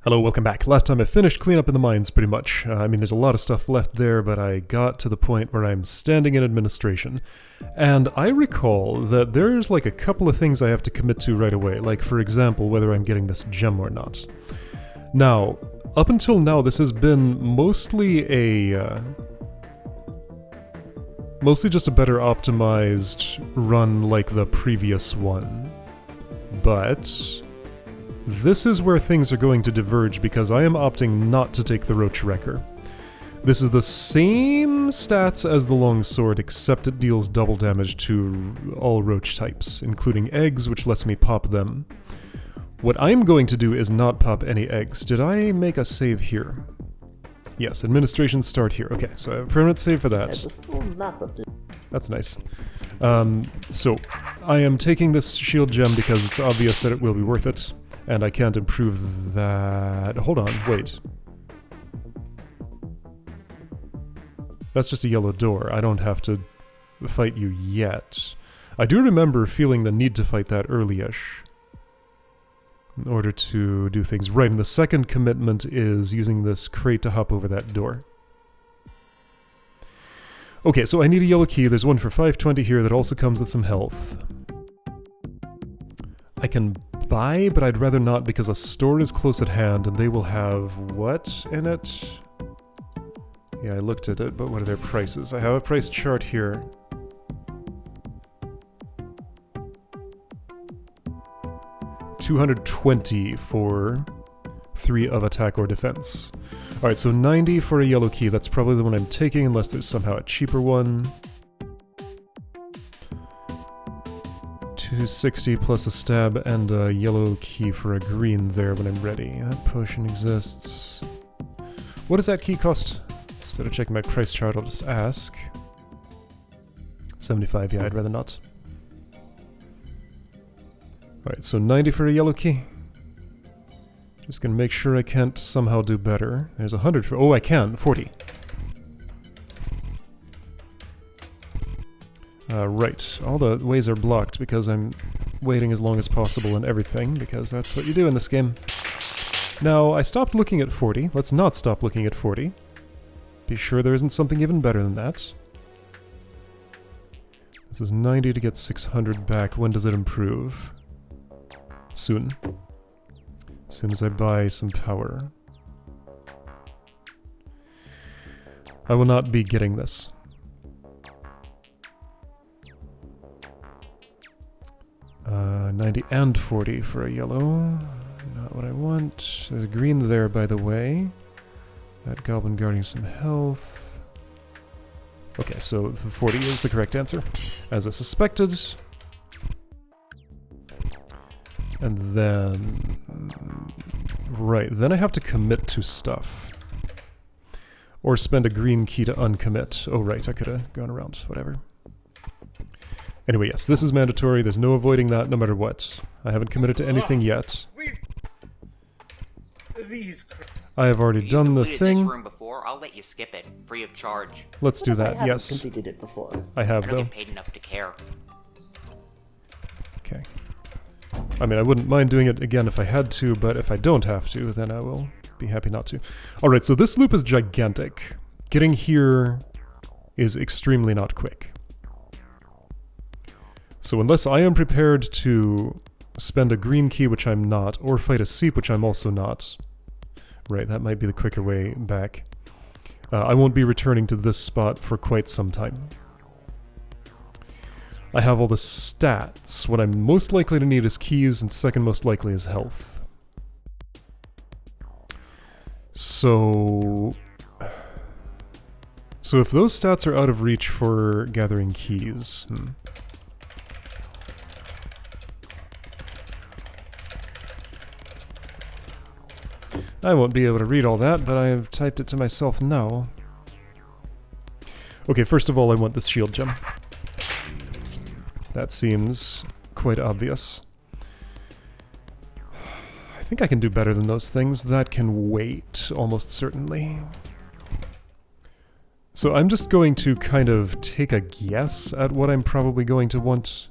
Hello, welcome back. Last time I finished cleanup in the mines, pretty much. I mean, there's a lot of stuff left there, but I got to the point where I'm standing in administration. And I recall that there's like a couple of things I have to commit to right away, like, for example, whether I'm getting this gem or not. Now, up until now, this has been mostly mostly just a better optimized run like the previous one. But this is where things are going to diverge because I am opting not to take the Roach Wrecker. This is the same stats as the Longsword, except it deals double damage to all roach types, including eggs, which lets me pop them. What I'm going to do is not pop any eggs. Did I make a save here? Yes, administration start here. Okay, so I have a permanent save for that. That's nice. So, I am taking this shield gem because it's obvious that it will be worth it. And I can't improve that. Hold on, wait. That's just a yellow door. I don't have to fight you yet. I do remember feeling the need to fight that early-ish in order to do things right. And the second commitment is using this crate to hop over that door. Okay, so I need a yellow key. There's one for 520 here that also comes with some health. I can buy, but I'd rather not because a store is close at hand and they will have what in it? Yeah, I looked at it, but what are their prices? I have a price chart here. $220 for 3 of attack or defense. Alright, so 90 for a yellow key. That's probably the one I'm taking unless there's somehow a cheaper one. 260 plus a stab and a yellow key for a green there when I'm ready. That potion exists. What does that key cost? Instead of checking my price chart, I'll just ask. 75, yeah, I'd rather not. Alright, so 90 for a yellow key. Just gonna make sure I can't somehow do better. There's 100 for... Oh, I can! 40. Right, all the ways are blocked because I'm waiting as long as possible and everything, because that's what you do in this game. Now, I stopped looking at 40. Let's not stop looking at 40. Be sure there isn't something even better than that. This is 90 to get 600 back. When does it improve? Soon. As soon as I buy some power. I will not be getting this. 90 and 40 for a yellow. Not what I want. There's a green there, by the way. That goblin guarding some health. Okay, so the 40 is the correct answer, as I suspected. And then... Right, then I have to commit to stuff. Or spend a green key to uncommit. Oh right, I could have gone around, whatever. Anyway, yes, this is mandatory. There's no avoiding that no matter what. I haven't committed to anything yet. I have already done the thing. This room before, I'll let you skip it, free of charge. Let's do that, yes. Completed it before. I have, I though. don't get paid enough to care. Okay. I mean, I wouldn't mind doing it again if I had to, but if I don't have to, then I will be happy not to. Alright, so this loop is gigantic. Getting here is extremely not quick. So unless I am prepared to spend a green key, which I'm not, or fight a seep, which I'm also not, right, that might be the quicker way back, I won't be returning to this spot for quite some time. I have all the stats. What I'm most likely to need is keys, and second most likely is health. So if those stats are out of reach for gathering keys... I won't be able to read all that, but I have typed it to myself now. Okay, first of all, I want this shield gem. That seems quite obvious. I think I can do better than those things. That can wait, almost certainly. So I'm just going to kind of take a guess at what I'm probably going to want.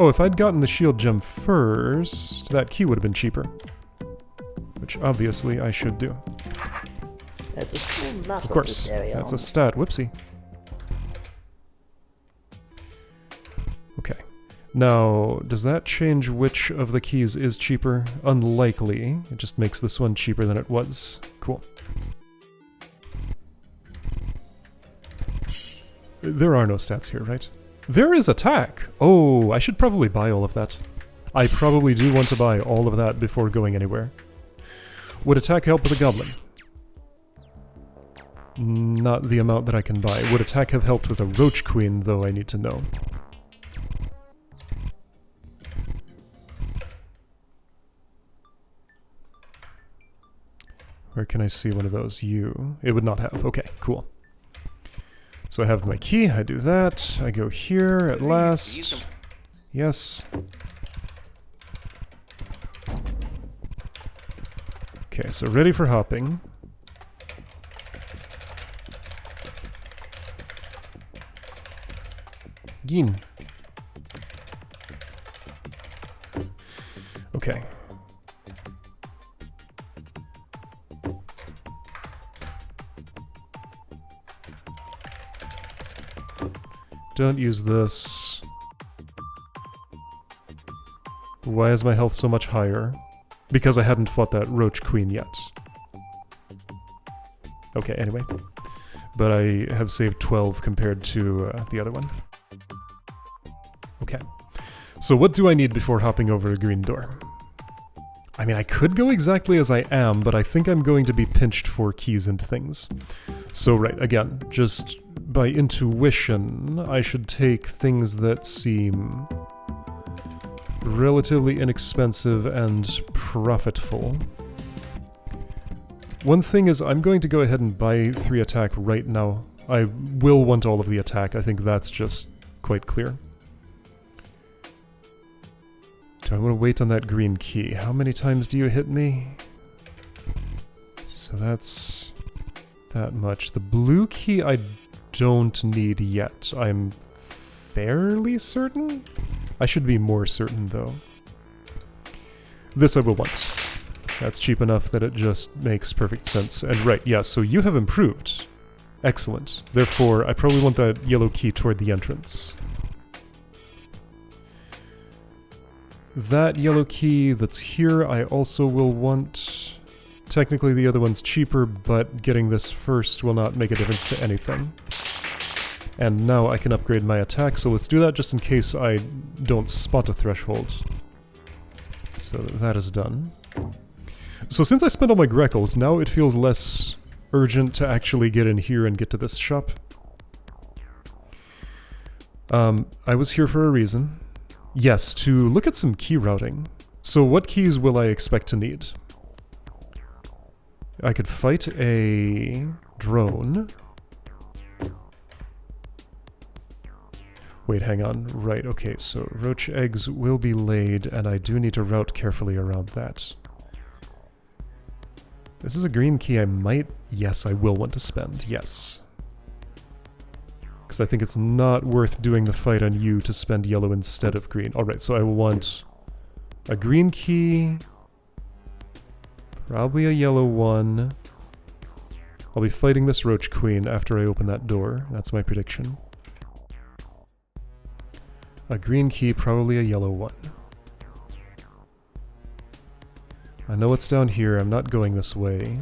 Oh, if I'd gotten the shield gem first, that key would have been cheaper. which obviously I should do. There's a small map Of course, this area that's a on. stat. Whoopsie. Okay. Now, does that change which of the keys is cheaper? Unlikely. It just makes this one cheaper than it was. Cool. There are no stats here, right? There is attack! Oh, I should probably buy all of that. I probably do want to buy all of that before going anywhere. Would attack help with a goblin? Not the amount that I can buy. Would attack have helped with a roach queen, though? I need to know. Where can I see one of those? You. It would not have. Okay, cool. So I have my key, I do that. I go here at last. Yes. Okay, so ready for hopping. Geen. Okay. Don't use this. Why is my health so much higher? Because I hadn't fought that roach queen yet. Okay, anyway. But I have saved 12 compared to the other one. Okay. So what do I need before hopping over a green door? I mean, I could go exactly as I am, but I think I'm going to be pinched for keys and things. So right, again, just by intuition, I should take things that seem relatively inexpensive and profitful. One thing is, I'm going to go ahead and buy 3 attack right now. I will want all of the attack, I think that's just quite clear. Do I want to wait on that green key? How many times do you hit me? So that's that much. The blue key I don't need yet. I'm fairly certain? I should be more certain, though. This I will want. That's cheap enough that it just makes perfect sense. And right, yeah, so you have improved. Excellent. Therefore, I probably want that yellow key toward the entrance. That yellow key that's here, I also will want. Technically the other one's cheaper, but getting this first will not make a difference to anything. And now I can upgrade my attack, so let's do that just in case I don't spot a threshold. So that is done. So since I spent all my Greckles, now it feels less urgent to actually get in here and get to this shop. I was here for a reason. Yes, to look at some key routing. So what keys will I expect to need? I could fight a drone. Wait, hang on. Right, okay, so roach eggs will be laid, and I do need to route carefully around that. This is a green key I might... Yes, I will want to spend, yes. Because I think it's not worth doing the fight on you to spend yellow instead of green. Alright, so I will want a green key, probably a yellow one. I'll be fighting this roach queen after I open that door. That's my prediction. A green key, probably a yellow one. I know it's down here. I'm not going this way.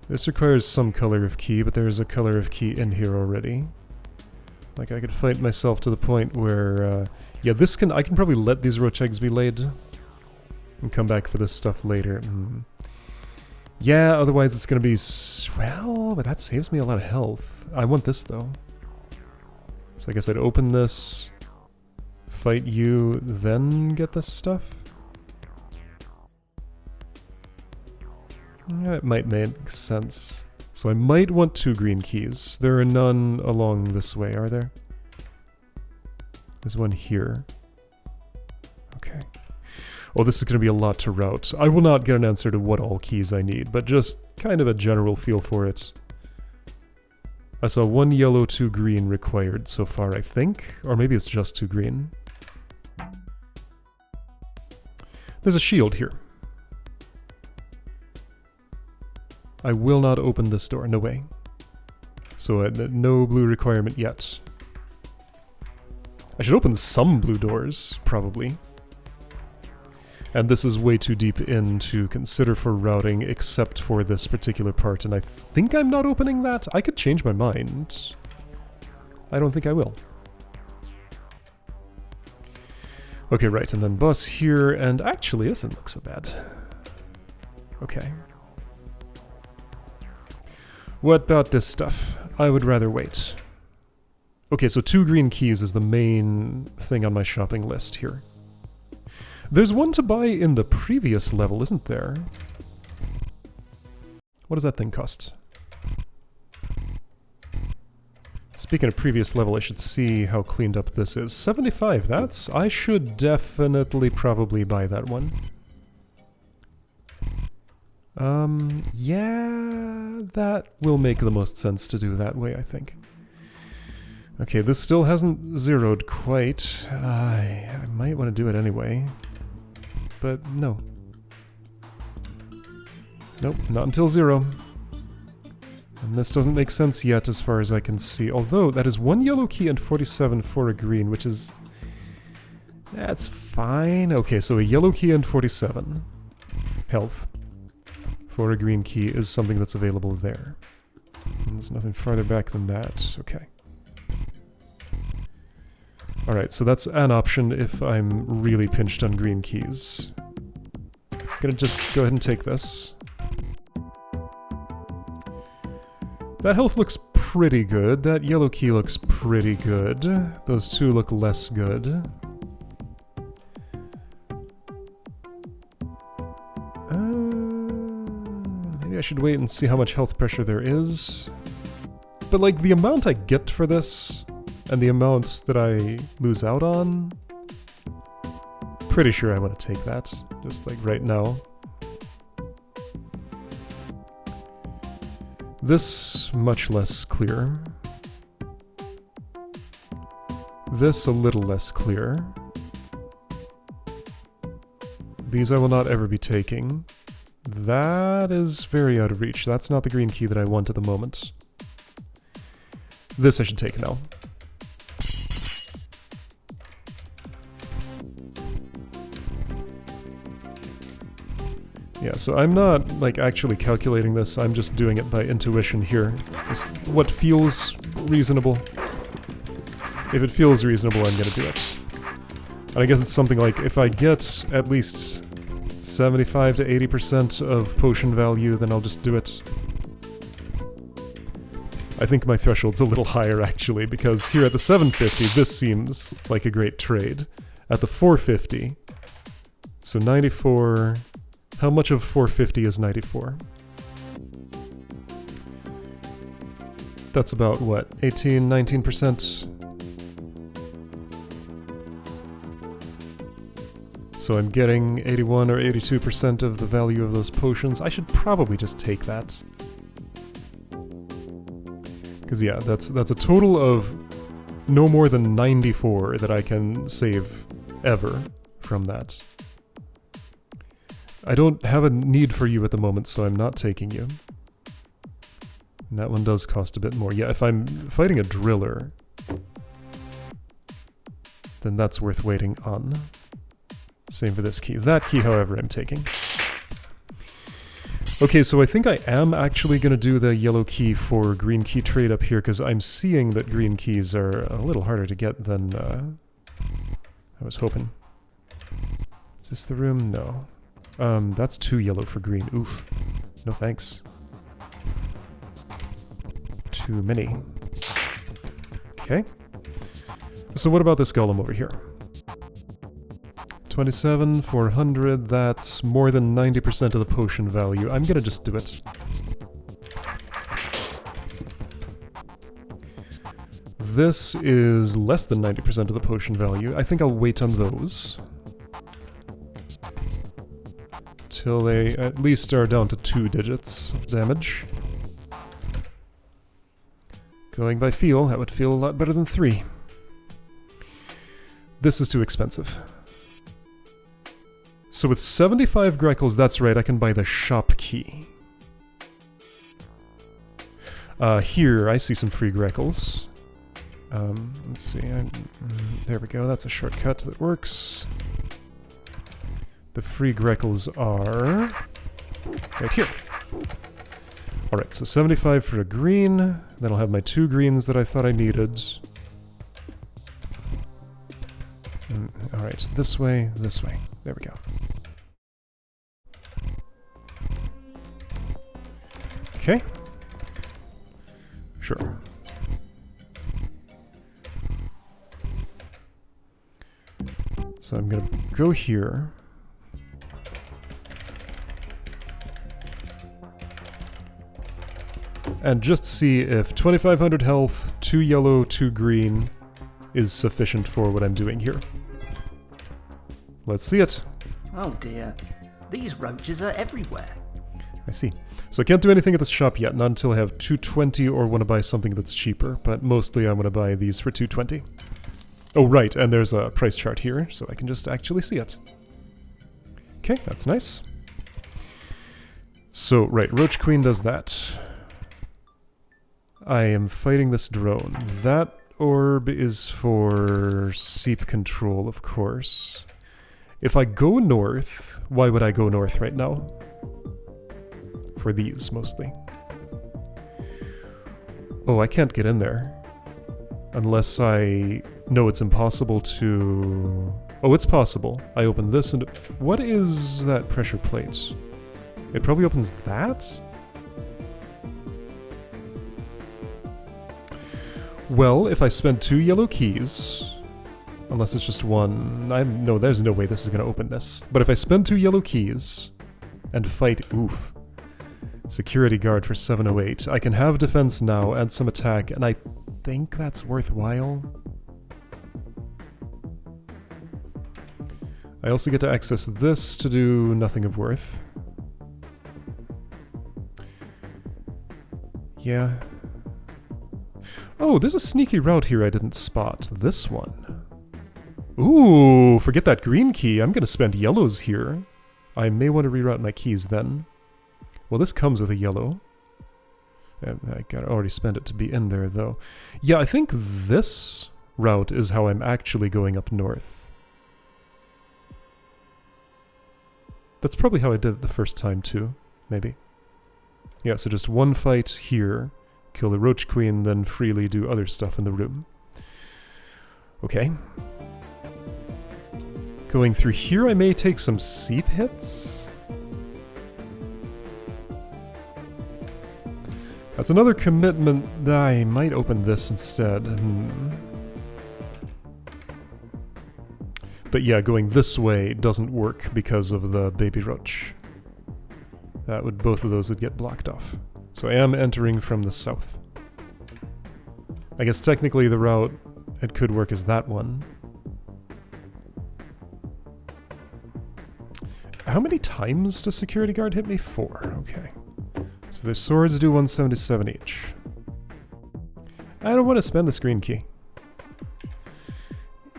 This requires some color of key, but there's a color of key in here already. Like, I could fight myself to the point where, yeah, I can probably let these roach eggs be laid and come back for this stuff later. Yeah, otherwise it's gonna be... Well, but that saves me a lot of health. I want this, though. So I guess I'd open this, fight you, then get this stuff? Yeah, it might make sense. So I might want 2 green keys. There are none along this way, are there? There's one here. Okay. Oh, this is going to be a lot to route. I will not get an answer to what all keys I need, but just kind of a general feel for it. I saw 1 yellow, 2 green required so far, I think. Or maybe it's just 2 green. There's a shield here. I will not open this door, no way. So no blue requirement yet. I should open some blue doors, probably. And this is way too deep in to consider for routing, except for this particular part, and I think I'm not opening that? I could change my mind. I don't think I will. Okay, right, and then bus here, and actually, this doesn't look so bad. Okay. What about this stuff? I would rather wait. Okay, so 2 green keys is the main thing on my shopping list here. There's one to buy in the previous level, isn't there? What does that thing cost? Speaking of previous level, I should see how cleaned up this is. 75, that's... I should definitely probably buy that one. Yeah, that will make the most sense to do that way, I think. Okay, this still hasn't zeroed quite. I might want to do it anyway. But no. Nope, not until 0. And this doesn't make sense yet as far as I can see. Although, that is 1 yellow key and 47 for a green, which is... That's fine. Okay, so a yellow key and 47 health for a green key is something that's available there. And there's nothing farther back than that. Okay. Alright, so that's an option if I'm really pinched on green keys. Gonna just go ahead and take this. That health looks pretty good. That yellow key looks pretty good. Those two look less good. Maybe I should wait and see how much health pressure there is. But like, the amount I get for this, and the amount that I lose out on, pretty sure I want to take that, just like right now. This, much less clear. This, a little less clear. These I will not ever be taking. That is very out of reach. That's not the green key that I want at the moment. This I should take now. Yeah, so I'm not, like, actually calculating this, I'm just doing it by intuition here. Just what feels reasonable. If it feels reasonable, I'm gonna do it. And I guess it's something like, if I get at least 75 to 80% of potion value, then I'll just do it. I think my threshold's a little higher, actually, because here at the 750, this seems like a great trade. At the 450, so 94... How much of 450 is 94? That's about, what, 18, 19%? So I'm getting 81 or 82% of the value of those potions. I should probably just take that. Because yeah, that's a total of no more than 94 that I can save ever from that. I don't have a need for you at the moment, so I'm not taking you. And that one does cost a bit more. Yeah, if I'm fighting a driller, then that's worth waiting on. Same for this key. That key, however, I'm taking. Okay, so I think I am actually going to do the yellow key for green key trade up here, because I'm seeing that green keys are a little harder to get than I was hoping. Is this the room? No. That's 2 yellow for green. Oof. No thanks. Too many. Okay. So what about this golem over here? 27, 400, that's more than 90% of the potion value. I'm gonna just do it. This is less than 90% of the potion value. I think I'll wait on those. Till they at least are down to 2 digits of damage. Going by feel, that would feel a lot better than 3. This is too expensive. So with 75 Greckles, that's right, I can buy the shop key. Here, I see some free Greckles. Let's see, there we go, that's a shortcut that works. The free Greckles are right here. Alright, so 75 for a green, then I'll have my 2 greens that I thought I needed. Alright, this way, there we go. Okay. Sure. So I'm gonna go here. And just see if 2500 health, 2 yellow, 2 green is sufficient for what I'm doing here. Let's see it. Oh dear, these roaches are everywhere. I see. So I can't do anything at this shop yet, not until I have 220 or want to buy something that's cheaper, but mostly I want to buy these for 220. Oh right, and there's a price chart here, so I can just actually see it. Okay, that's nice. So, right, Roach Queen does that. I am fighting this drone. That orb is for seep control, of course. If I go north, why would I go north right now? For these, mostly. Oh, I can't get in there. Unless I... No, it's impossible to... Oh, it's possible. I open this and... What is that pressure plate? It probably opens that? Well, if I spend 2 yellow keys... Unless it's just one... No, there's no way this is going to open this. But if I spend 2 yellow keys and fight... Oof. Security guard for 708. I can have defense now and some attack, and I think that's worthwhile. I also get to access this to do nothing of worth. Yeah. Oh, there's a sneaky route here I didn't spot. This one. Ooh, forget that green key. I'm going to spend yellows here. I may want to reroute my keys then. Well, this comes with a yellow. I gotta already spend it to be in there, though. Yeah, I think this route is how I'm actually going up north. That's probably how I did it the first time, too. Maybe. Yeah, so just one fight here, kill the Roach Queen, then freely do other stuff in the room. Okay. Going through here, I may take some seep hits. That's another commitment that I might open this instead. But yeah, going this way doesn't work because of the baby roach. Both of those would get blocked off. So I am entering from the south. I guess technically the route it could work is that one. How many times does security guard hit me? 4, okay. So their swords do 177 each. I don't want to spend the green key.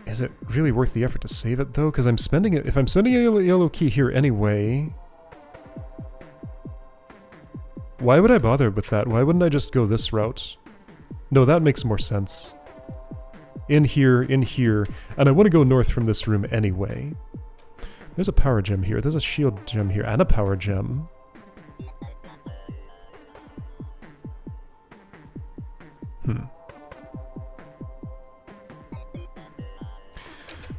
Is it really worth the effort to save it though? Because I'm spending it. If I'm spending a yellow key here anyway, why would I bother with that? Why wouldn't I just go this route? No, that makes more sense. In here, and I want to go north from this room anyway. There's a power gem here. There's a shield gem here, and a power gem.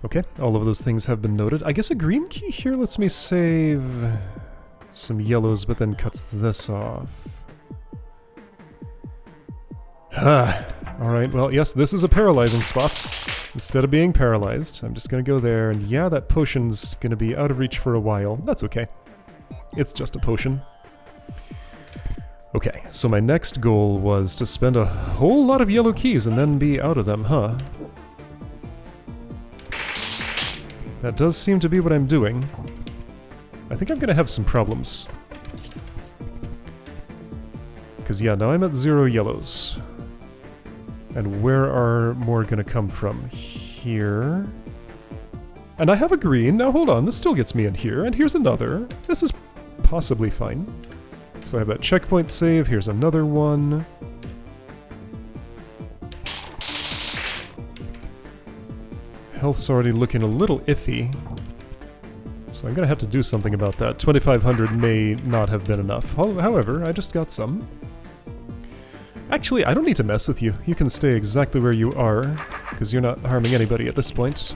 Okay, all of those things have been noted. I guess a green key here lets me save some yellows, but then cuts this off. Alright, well, yes, this is a paralyzing spot. Instead of being paralyzed, I'm just gonna go there, and yeah, that potion's gonna be out of reach for a while. That's okay. It's just a potion. Okay, so my next goal was to spend a whole lot of yellow keys and then be out of them, huh? That does seem to be what I'm doing. I think I'm gonna have some problems. Because yeah, now I'm at 0 yellows. And where are more gonna come from? Here? And I have a green. Now hold on, this still gets me in here. And here's another. This is possibly fine. So I have that checkpoint save. Here's another one. Health's already looking a little iffy. So I'm gonna have to do something about that. 2,500 may not have been enough. However, I just got some. Actually, I don't need to mess with you. You can stay exactly where you are, because you're not harming anybody at this point.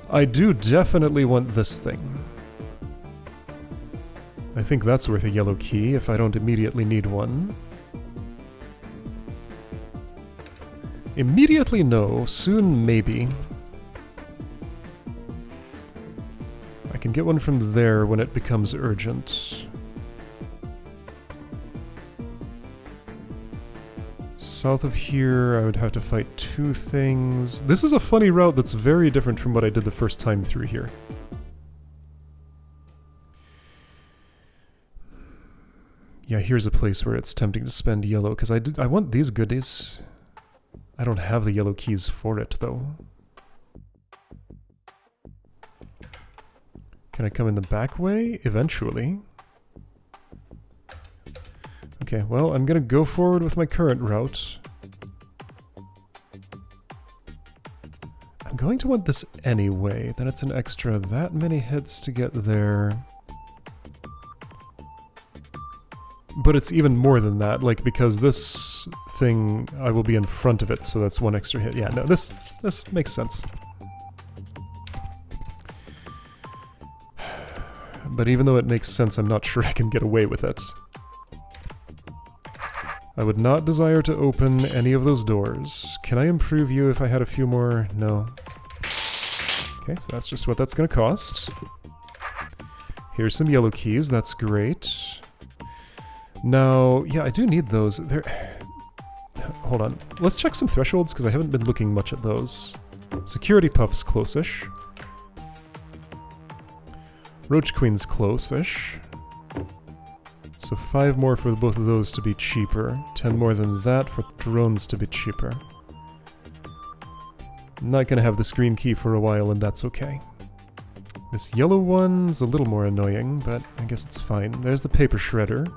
I do definitely want this thing. I think that's worth a yellow key if I don't immediately need one. Immediately no, soon maybe. I can get one from there when it becomes urgent. South of here, I would have to fight two things. This is a funny route that's very different from what I did the first time through here. Yeah, here's a place where it's tempting to spend yellow, because I want these goodies. I don't have the yellow keys for it, though. Can I come in the back way? Eventually. Okay, well, I'm gonna go forward with my current route. I'm going to want this anyway. Then it's an extra that many hits to get there. But it's even more than that, like, because this thing, I will be in front of it, so that's one extra hit. Yeah, no, this makes sense. But even though it makes sense, I'm not sure I can get away with it. I would not desire to open any of those doors. Can I improve you if I had a few more? No. Okay, so that's just what that's gonna cost. Here's some yellow keys, that's great. Now, yeah, I do need those. Hold on. Let's check some thresholds, because I haven't been looking much at those. Security Puff's close-ish. Roach Queen's close-ish. So 5 more for both of those to be cheaper. 10 more than that for drones to be cheaper. I'm not gonna have this green key for a while, and that's okay. This yellow one's a little more annoying, but I guess it's fine. There's the paper shredder.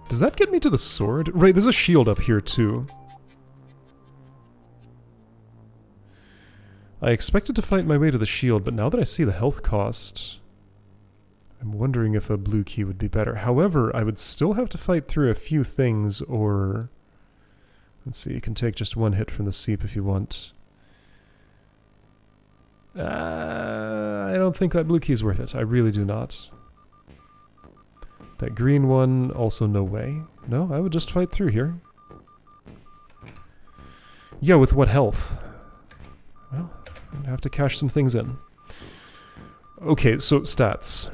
Does that get me to the sword? Right, there's a shield up here too. I expected to fight my way to the shield, but now that I see the health cost, I'm wondering if a blue key would be better. However, I would still have to fight through a few things, or... Let's see, you can take just one hit from the seep if you want. I don't think that blue key is worth it. I really do not. That green one, also no way. No, I would just fight through here. Yeah, with what health? Well, I'd have to cash some things in. Okay, so stats.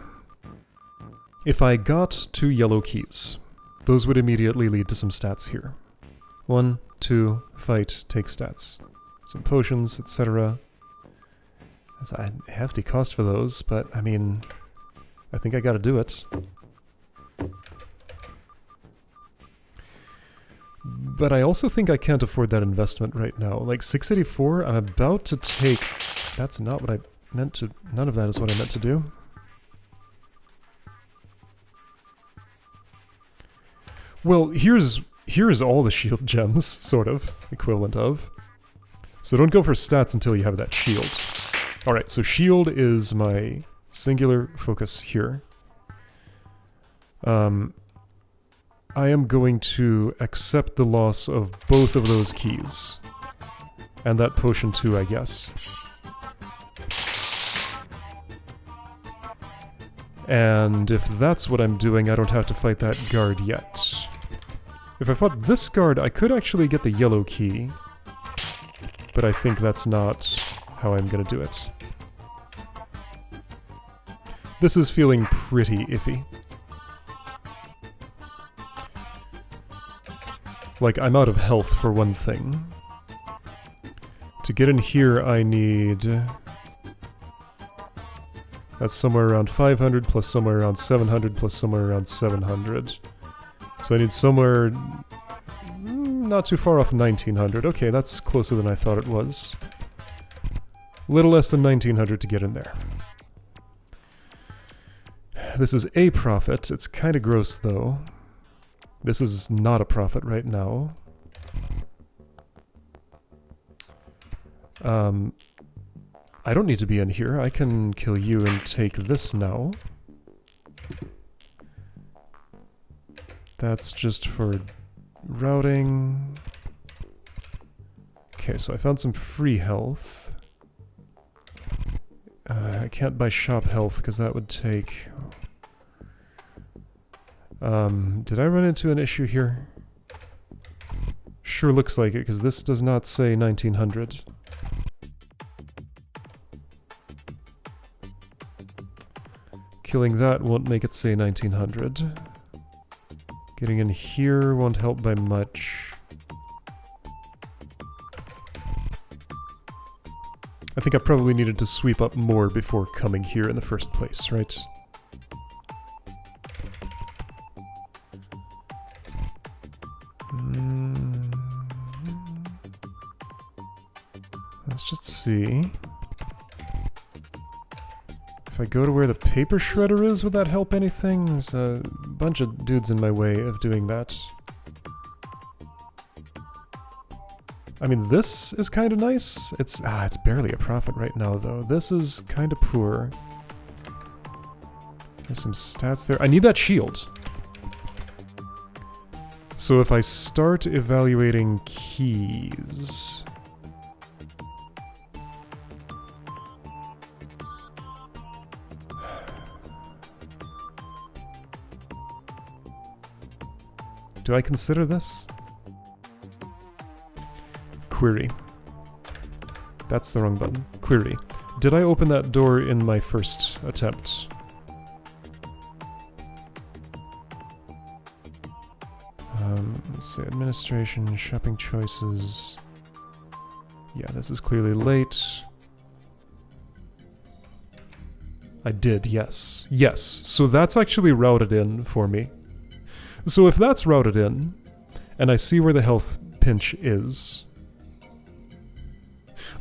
If I got 2 yellow keys, those would immediately lead to some stats here. 1, 2, fight, take stats. Some potions, etc. That's a hefty cost for those, but I mean, I think I gotta do it. But I also think I can't afford that investment right now. Like 684, I'm about to take... That's not what I meant to... None of that is what I meant to do. Well, here's all the shield gems, sort of, equivalent of. So don't go for stats until you have that shield. Alright, so shield is my singular focus here. I am going to accept the loss of both of those keys. And that potion too, I guess. And if that's what I'm doing, I don't have to fight that guard yet. If I fought this guard, I could actually get the yellow key. But I think that's not how I'm gonna do it. This is feeling pretty iffy. Like, I'm out of health for one thing. To get in here, I need... That's somewhere around 500 plus somewhere around 700 plus somewhere around 700. So I need somewhere not too far off 1900. Okay, that's closer than I thought it was. Little less than 1900 to get in there. This is a profit. It's kind of gross though. This is not a profit right now. I don't need to be in here. I can kill you and take this now. That's just for routing. Okay, so I found some free health. I can't buy shop health because that would take... did I run into an issue here? Sure looks like it, because this does not say 1900. Killing that won't make it say 1900. Getting in here won't help by much. I think I probably needed to sweep up more before coming here in the first place, right? Let's just see. If I go to where the paper shredder is, would that help anything? There's a bunch of dudes in my way of doing that. I mean, this is kind of nice. It's barely a profit right now, though. This is kind of poor. There's some stats there. I need that shield. So if I start evaluating keys... Do I consider this? Query. That's the wrong button. Query. Did I open that door in my first attempt? Let's see. Administration, shopping choices. Yeah, this is clearly late. I did, yes. Yes, so that's actually routed in for me. So if that's routed in, and I see where the health pinch is...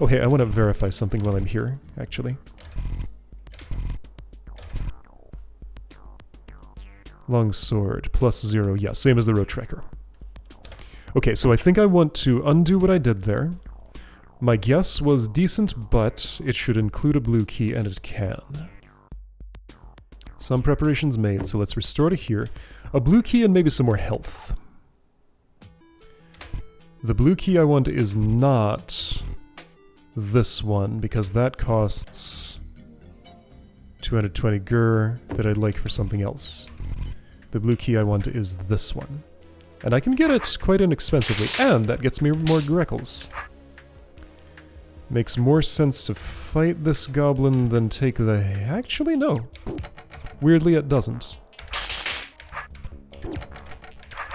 Oh hey, I want to verify something while I'm here, actually. Longsword, +0, yeah, same as the road tracker. Okay, so I think I want to undo what I did there. My guess was decent, but it should include a blue key, and it can. Some preparations made, so let's restore to here. A blue key and maybe some more health. The blue key I want is not this one, because that costs 220 gur that I'd like for something else. The blue key I want is this one. And I can get it quite inexpensively, and that gets me more Greckles. Makes more sense to fight this goblin than take the... Actually, no. Weirdly, it doesn't.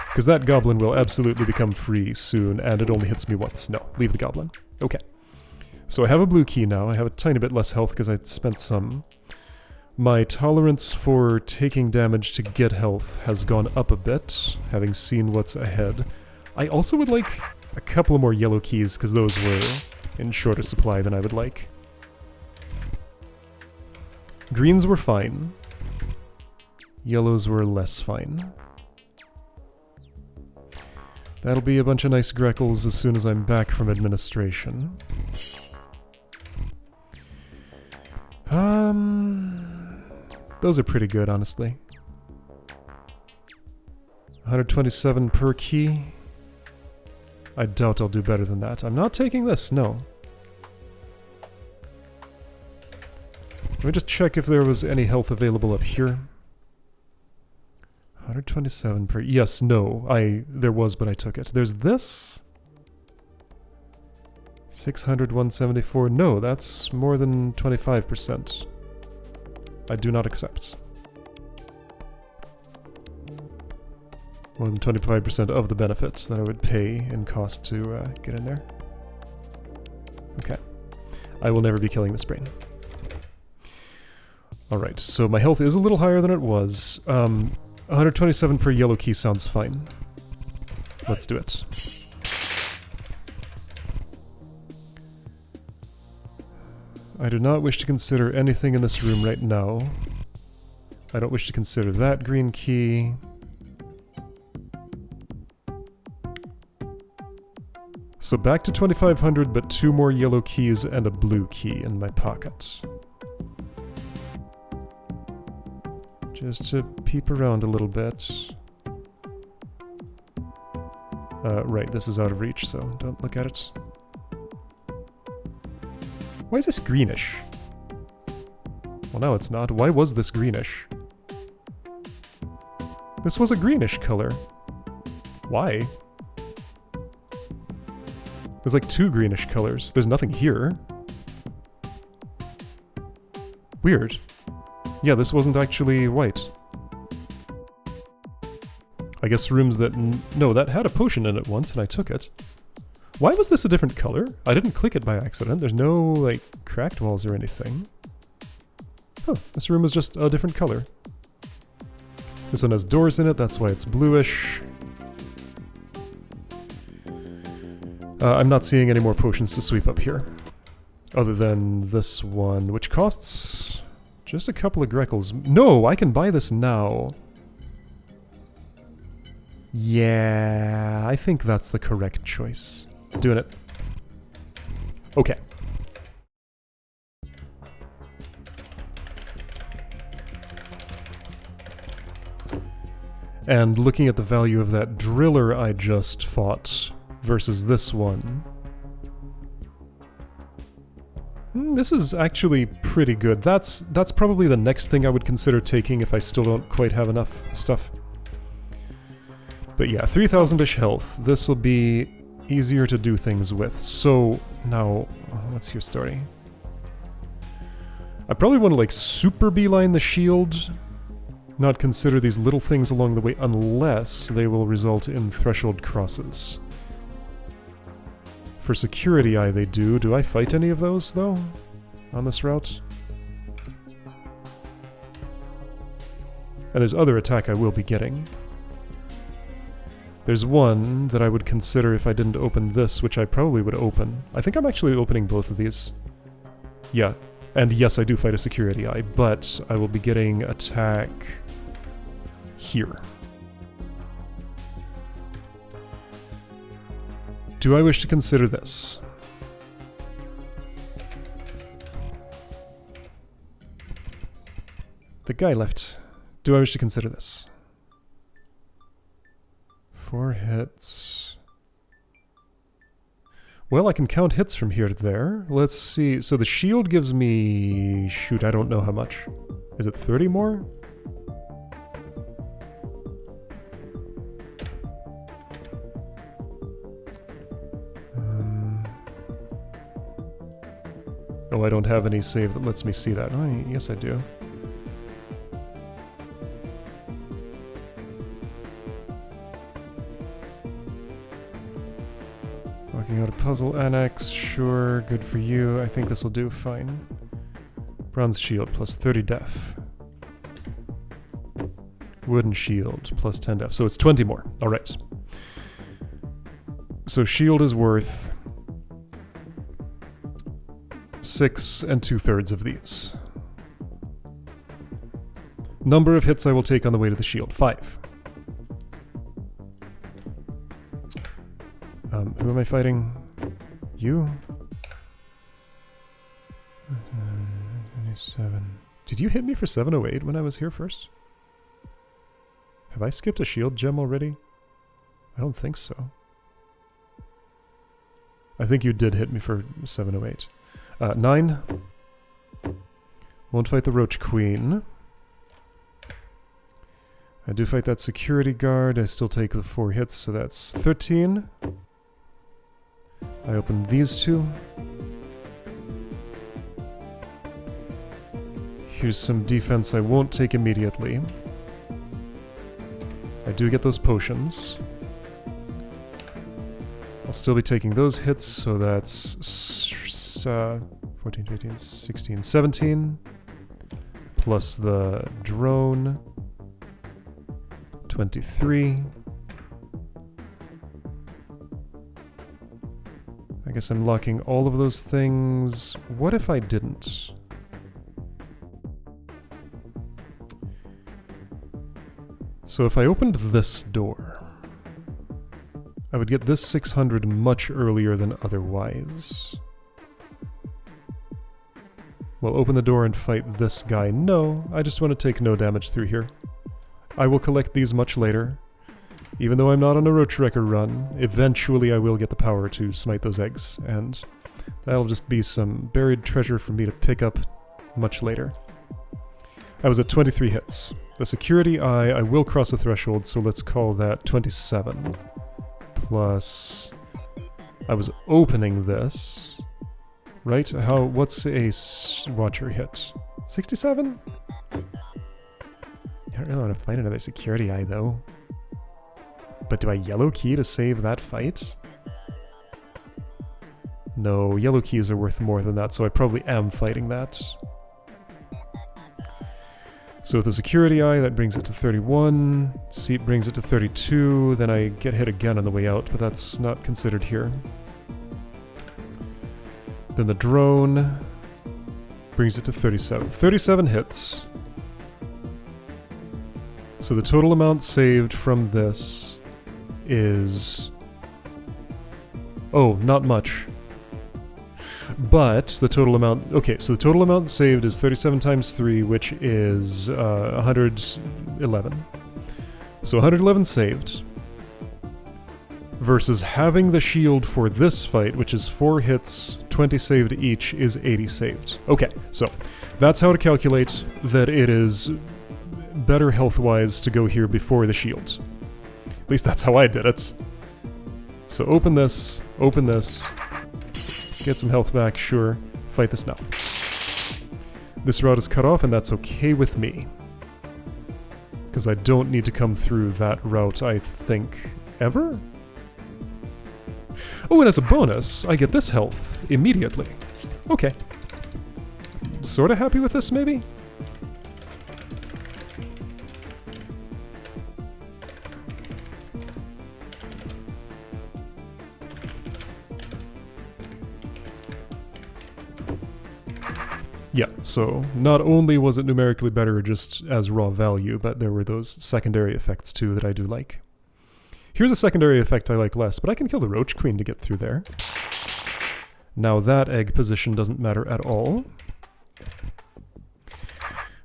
Because that goblin will absolutely become free soon, and it only hits me once. No, leave the goblin. Okay. So I have a blue key now. I have a tiny bit less health because I spent some. My tolerance for taking damage to get health has gone up a bit, having seen what's ahead. I also would like a couple of more yellow keys, because those were in shorter supply than I would like. Greens were fine. Yellows were less fine. That'll be a bunch of nice Greckles as soon as I'm back from administration. Those are pretty good, honestly. 127 per key. I doubt I'll do better than that. I'm not taking this, no. Let me just check if there was any health available up here. 127 per... Yes, no. There was, but I took it. There's this. 600, 174. No, that's more than 25%. I do not accept. More than 25% of the benefits that I would pay in cost to get in there. Okay. I will never be killing this brain. Alright, so my health is a little higher than it was. 127 per yellow key sounds fine. Let's do it. I do not wish to consider anything in this room right now. I don't wish to consider that green key. So back to 2500, but 2 more yellow keys and a blue key in my pocket. Just to peep around a little bit. Right, this is out of reach, so don't look at it. Why is this greenish? Well, now it's not. Why was this greenish? This was a greenish color. Why? There's like 2 greenish colors. There's nothing here. Weird. Yeah, this wasn't actually white. I guess rooms that... No, that had a potion in it once and I took it. Why was this a different color? I didn't click it by accident. There's no, like, cracked walls or anything. Huh, this room was just a different color. This one has doors in it, that's why it's bluish. I'm not seeing any more potions to sweep up here. Other than this one, which costs just a couple of Greckles. No, I can buy this now. Yeah, I think that's the correct choice. Doing it. Okay. And looking at the value of that driller I just fought versus this one. This is actually pretty good. That's probably the next thing I would consider taking if I still don't quite have enough stuff. But yeah, 3,000-ish health. This will be easier to do things with. So, now, what's your story? I probably want to, like, super beeline the shield, not consider these little things along the way unless they will result in threshold crosses. For security eye they do. Do I fight any of those, though, on this route? And there's other attack I will be getting. There's one that I would consider if I didn't open this, which I probably would open. I think I'm actually opening both of these. Yeah, and yes, I do fight a security eye, but I will be getting attack here. Do I wish to consider this? The guy left. Do I wish to consider this? 4 hits. Well, I can count hits from here to there. Let's see. So the shield gives me... Shoot, I don't know how much. Is it 30 more? Oh, I don't have any save that lets me see that. Oh, yes, I do. Working out a puzzle annex, sure, good for you. I think this will do fine. Bronze shield, plus 30 def. Wooden shield, plus 10 def. So it's 20 more. Alright. So shield is worth 6 2/3 of these. Number of hits I will take on the way to the shield, 5. Who am I fighting? You? 27. Did you hit me for 708 when I was here first? Have I skipped a shield gem already? I don't think so. I think you did hit me for 708. 9. Won't fight the Roach Queen. I do fight that security guard. I still take the 4 hits, so that's 13. I open these 2. Here's some defense I won't take immediately. I do get those potions. I'll still be taking those hits, so that's 14, 15, 16, 17. plus the drone. 23. I guess I'm locking all of those things. What if I didn't? So if I opened this door, I would get this 600 much earlier than otherwise. Well, open the door and fight this guy. No, I just want to take no damage through here. I will collect these much later. Even though I'm not on a Roach Wrecker run, eventually I will get the power to smite those eggs, and that'll just be some buried treasure for me to pick up much later. I was at 23 hits. The security eye, I will cross a threshold, so let's call that 27. Plus, I was opening this, right? What's a watcher hit? 67? I don't really want to find another security eye, though. But do I yellow key to save that fight? No, yellow keys are worth more than that, so I probably am fighting that. So with the security eye, that brings it to 31. Seat brings it to 32. Then I get hit again on the way out, but that's not considered here. Then the drone brings it to 37. 37 hits. So the total amount saved from this is... oh, not much. But the total amount... okay, so the total amount saved is 37 times 3, which is 111. So 111 saved. Versus having the shield for this fight, which is 4 hits, 20 saved each, is 80 saved. Okay, so that's how to calculate that it is better health-wise to go here before the shield. At least that's how I did it. So open this, get some health back, sure, fight this now. This route is cut off, and that's okay with me. Because I don't need to come through that route, I think, ever? Oh, and as a bonus, I get this health immediately. Okay. Sorta happy with this, maybe? Yeah, so not only was it numerically better just as raw value, but there were those secondary effects too that I do like. Here's a secondary effect I like less, but I can kill the Roach Queen to get through there. Now that egg position doesn't matter at all.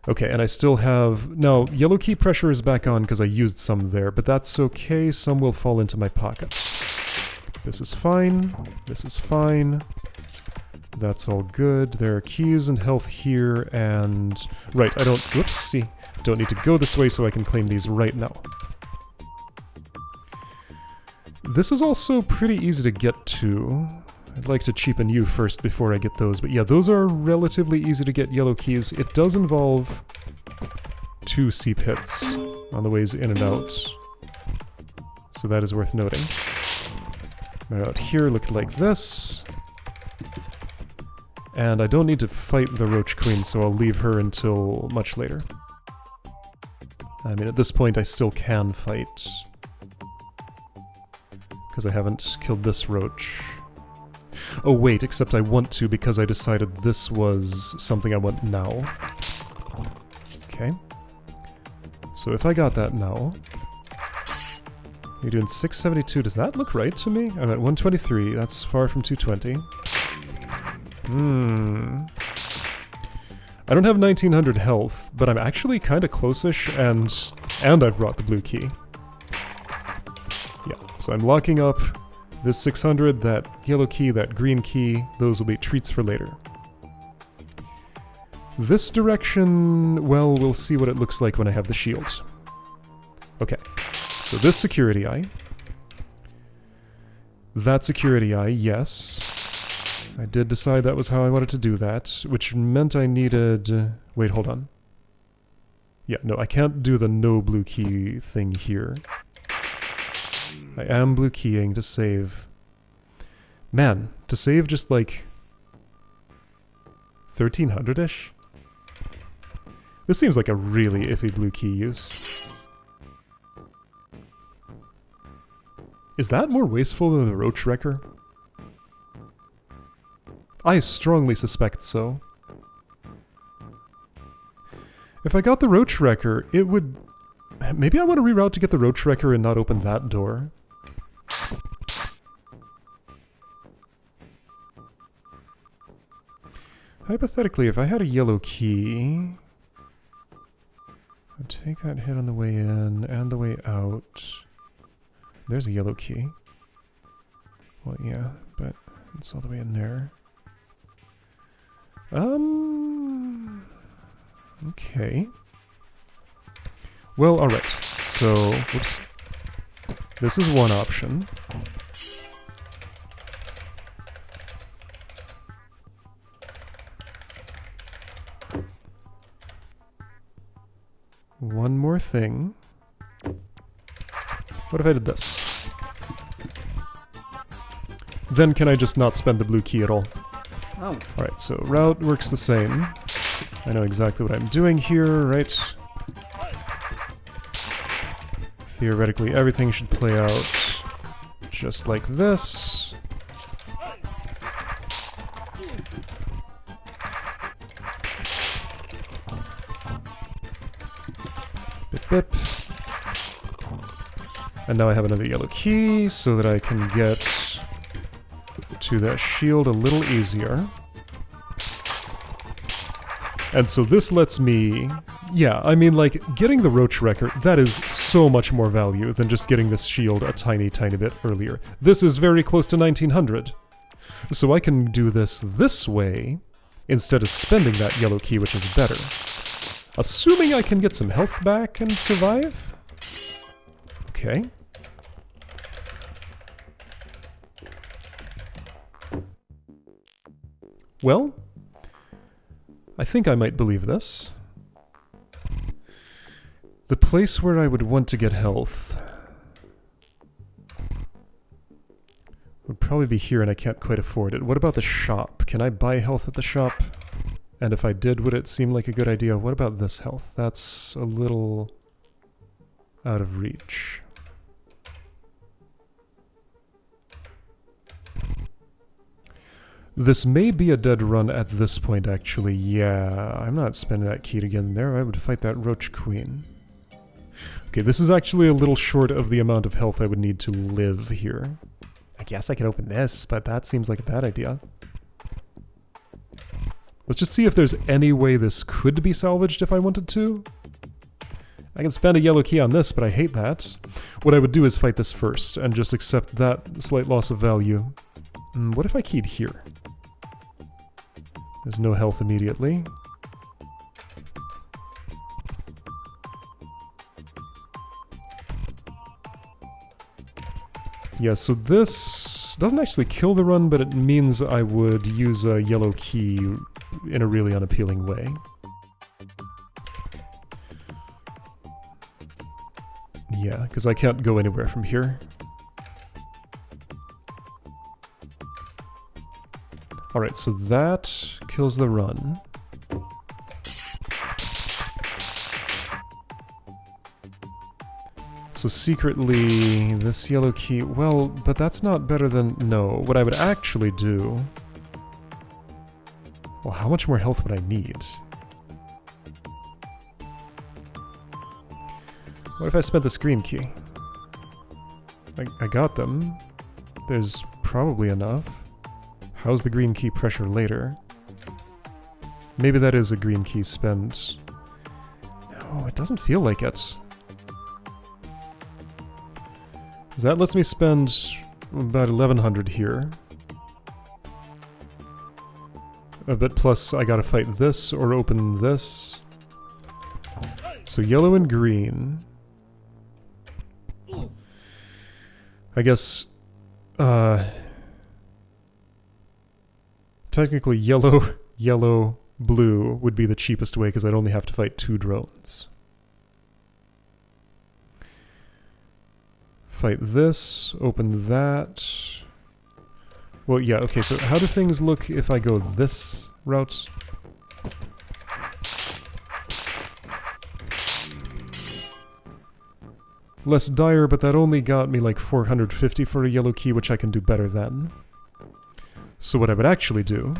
Okay, and I still have... now, yellow key pressure is back on because I used some there, but that's okay, some will fall into my pockets. This is fine, this is fine. That's all good. There are keys and health here, and... right, I don't... whoopsie. Don't need to go this way, so I can claim these right now. This is also pretty easy to get to. I'd like to cheapen you first before I get those, but yeah, those are relatively easy to get yellow keys. It does involve 2 seep hits on the ways in and out, so that is worth noting. Right out here, look like this. And I don't need to fight the Roach Queen, so I'll leave her until much later. I mean, at this point I still can fight. Because I haven't killed this Roach. Oh wait, except I want to because I decided this was something I want now. Okay. So if I got that now... you're doing 672, does that look right to me? I'm at 123, that's far from 220. I don't have 1900 health, but I'm actually kind of close-ish, and I've brought the blue key. Yeah, so I'm locking up this 600, that yellow key, that green key. Those will be treats for later. This direction, well, we'll see what it looks like when I have the shield. Okay, so this security eye. That security eye, yes. I did decide that was how I wanted to do that, which meant I needed... wait, hold on. Yeah, no, I can't do the no blue key thing here. I am blue keying to save. Man, to save just like 1300-ish? This seems like a really iffy blue key use. Is that more wasteful than the Roach Wrecker? I strongly suspect so. If I got the Roach Wrecker, it would... Maybe I want to reroute to get the Roach Wrecker and not open that door. Hypothetically, if I had a yellow key... I'd take that hit on the way in and the way out. There's a yellow key. Well, yeah, but it's all the way in there. Okay. Well, alright. So, whoops. This is one option. One more thing. What if I did this? Then can I just not spend the blue key at all? Oh. Alright, so route works the same. I know exactly what I'm doing here, right? Theoretically, everything should play out just like this. Bip bip. And now I have another yellow key so that I can get to that shield a little easier. And so this lets me... Yeah, I mean, like, getting the Roach Wrecker, that is so much more value than just getting this shield a tiny, tiny bit earlier. This is very close to 1900. So I can do this way, instead of spending that yellow key, which is better. Assuming I can get some health back and survive? Okay. Well, I think I might believe this. The place where I would want to get health would probably be here, and I can't quite afford it. What about the shop? Can I buy health at the shop? And if I did, would it seem like a good idea? What about this health? That's a little out of reach. This may be a dead run at this point, actually. Yeah, I'm not spending that key to get in there. I would fight that Roach Queen. Okay, this is actually a little short of the amount of health I would need to live here. I guess I could open this, but that seems like a bad idea. Let's just see if there's any way this could be salvaged if I wanted to. I can spend a yellow key on this, but I hate that. What I would do is fight this first, and just accept that slight loss of value. What if I keyed here? There's no health immediately. Yeah, so this doesn't actually kill the run, but it means I would use a yellow key in a really unappealing way. Yeah, because I can't go anywhere from here. Alright, so that kills the run. So secretly, this yellow key... Well, but that's not better than... No, what I would actually do... Well, how much more health would I need? What if I spent this green key? I got them. There's probably enough. How's the green key pressure later? Maybe that is a green key spend. No, it doesn't feel like it. That lets me spend about 1100 here. But plus I gotta fight this or open this. So yellow and green. I guess... technically yellow, yellow, blue would be the cheapest way because I'd only have to fight 2 drones. Fight this, open that. Well, yeah, okay, so how do things look if I go this route? Less dire, but that only got me like 450 for a yellow key, which I can do better than. So what I would actually do,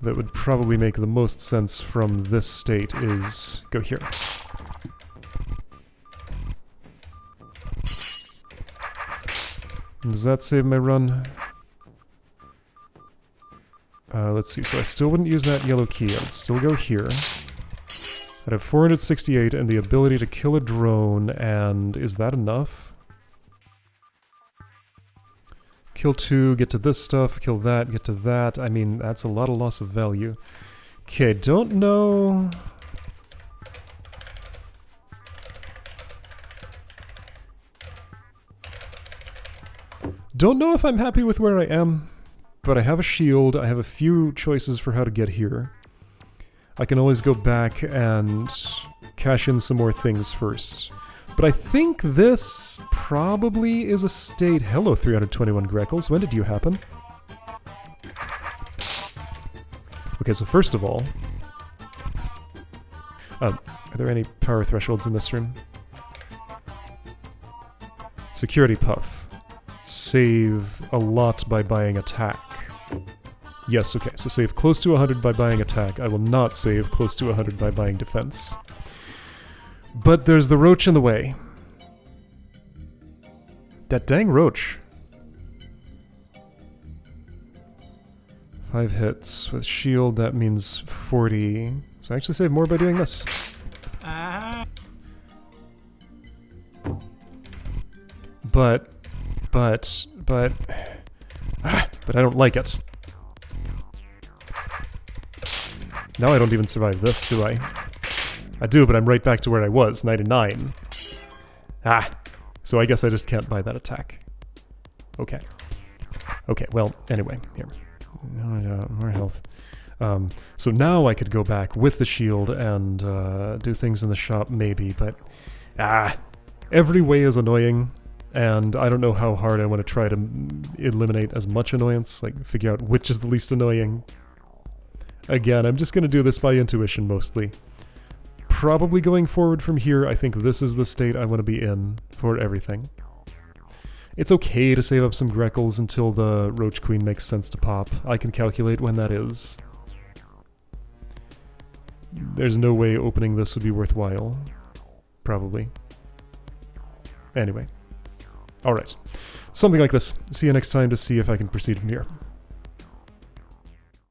that would probably make the most sense from this state, is go here. Does that save my run? Let's see, so I still wouldn't use that yellow key. I would still go here. I'd have 468 and the ability to kill a drone, and is that enough? Kill 2, get to this stuff, kill that, get to that. I mean, that's a lot of loss of value. Okay, don't know... Don't know if I'm happy with where I am, but I have a shield, I have a few choices for how to get here. I can always go back and cash in some more things first. But I think this probably is a state... Hello, 321 Greckles, when did you happen? Okay, so first of all... are there any power thresholds in this room? Security Puff. Save a lot by buying attack. Yes, okay, so save close to 100 by buying attack. I will not save close to 100 by buying defense. But there's the roach in the way. That dang roach. 5 hits with shield, that means 40. So I actually save more by doing this. But I don't like it. Now I don't even survive this, do I? I do, but I'm right back to where I was, 99. So I guess I just can't buy that attack. Okay. Okay, well, anyway, here. More health. So now I could go back with the shield and do things in the shop, maybe, but... every way is annoying. And I don't know how hard I want to try to eliminate as much annoyance, like figure out which is the least annoying. Again, I'm just going to do this by intuition mostly. Probably going forward from here, I think this is the state I want to be in for everything. It's okay to save up some Greckles until the Roach Queen makes sense to pop. I can calculate when that is. There's no way opening this would be worthwhile. Probably. Anyway. Alright. Something like this. See you next time to see if I can proceed from here.